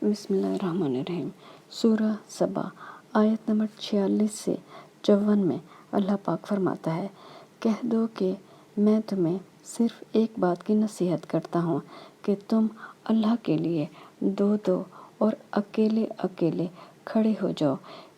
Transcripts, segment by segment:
بسم اللہ الرحمن الرحیم۔ سورہ سبا آیت نمبر 46 سے 54 میں اللہ پاک فرماتا ہے، کہہ دو کہ میں تمہیں صرف ایک بات کی نصیحت کرتا ہوں کہ تم اللہ کے لیے دو اور اکیلے اکیلے کھڑے ہو جاؤ،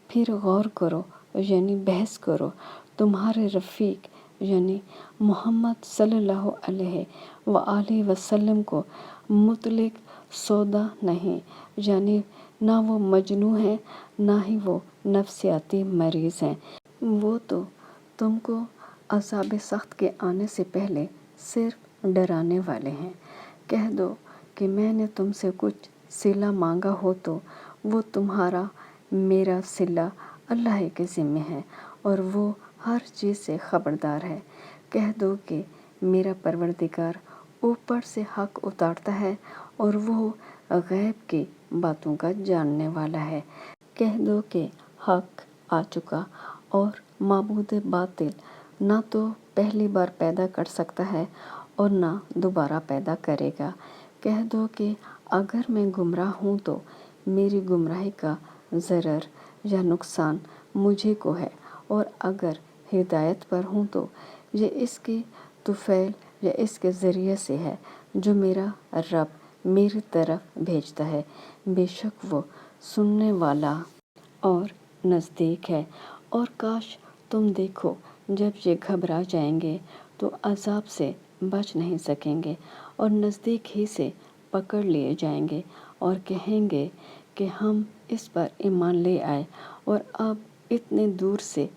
پھر غور کرو یعنی بحث کرو، تمہارے رفیق یعنی محمد صلی اللہ علیہ وآلہ وسلم کو مطلق سودا نہیں، یعنی نہ وہ مجنون ہیں نہ ہی وہ نفسیاتی مریض ہیں، وہ تو تم کو عذاب سخت کے آنے سے پہلے صرف ڈرانے والے ہیں۔ کہہ دو کہ میں نے تم سے کچھ صلہ مانگا ہو تو وہ تمہارا میرا صلہ اللہ کے ذمہ ہے اور وہ ہر چیز سے خبردار ہے۔ کہہ دو کہ میرا پروردگار اوپر سے حق اتارتا ہے اور وہ غیب کی باتوں کا جاننے والا ہے۔ کہہ دو کہ حق آ چکا اور معبود باطل نہ تو پہلی بار پیدا کر سکتا ہے اور نہ دوبارہ پیدا کرے گا۔ کہہ دو کہ اگر میں گمراہ ہوں تو میری گمراہی کا ضرر یا نقصان مجھے کو ہے، اور اگر ہدایت پر ہوں تو یہ اس کی توفیل یا اس کے ذریعے سے ہے جو میرا رب میری طرف بھیجتا ہے، بے شک وہ سننے والا اور نزدیک ہے۔ اور کاش تم دیکھو جب یہ گھبرا جائیں گے تو عذاب سے بچ نہیں سکیں گے اور نزدیک ہی سے پکڑ لیے جائیں گے اور کہیں گے کہ ہم اس پر ایمان لے آئے، اور اب اتنے دور سے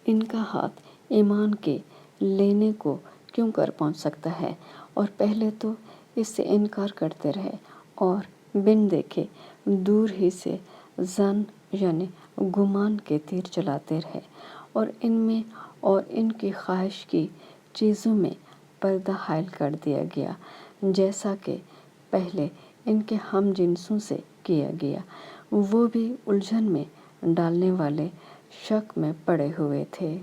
ان کا ہاتھ ایمان کے لینے کو کیوں کر پہنچ سکتا ہے، اور پہلے تو اس سے انکار کرتے رہے اور بن دیکھے دور ہی سے ظن یعنی گمان کے تیر چلاتے رہے، اور ان میں اور ان کی خواہش کی چیزوں میں پردہ حائل کر دیا گیا، جیسا کہ پہلے ان کے ہم جنسوں سے کیا گیا، وہ بھی الجھن میں ڈالنے والے شک میں پڑے ہوئے تھے۔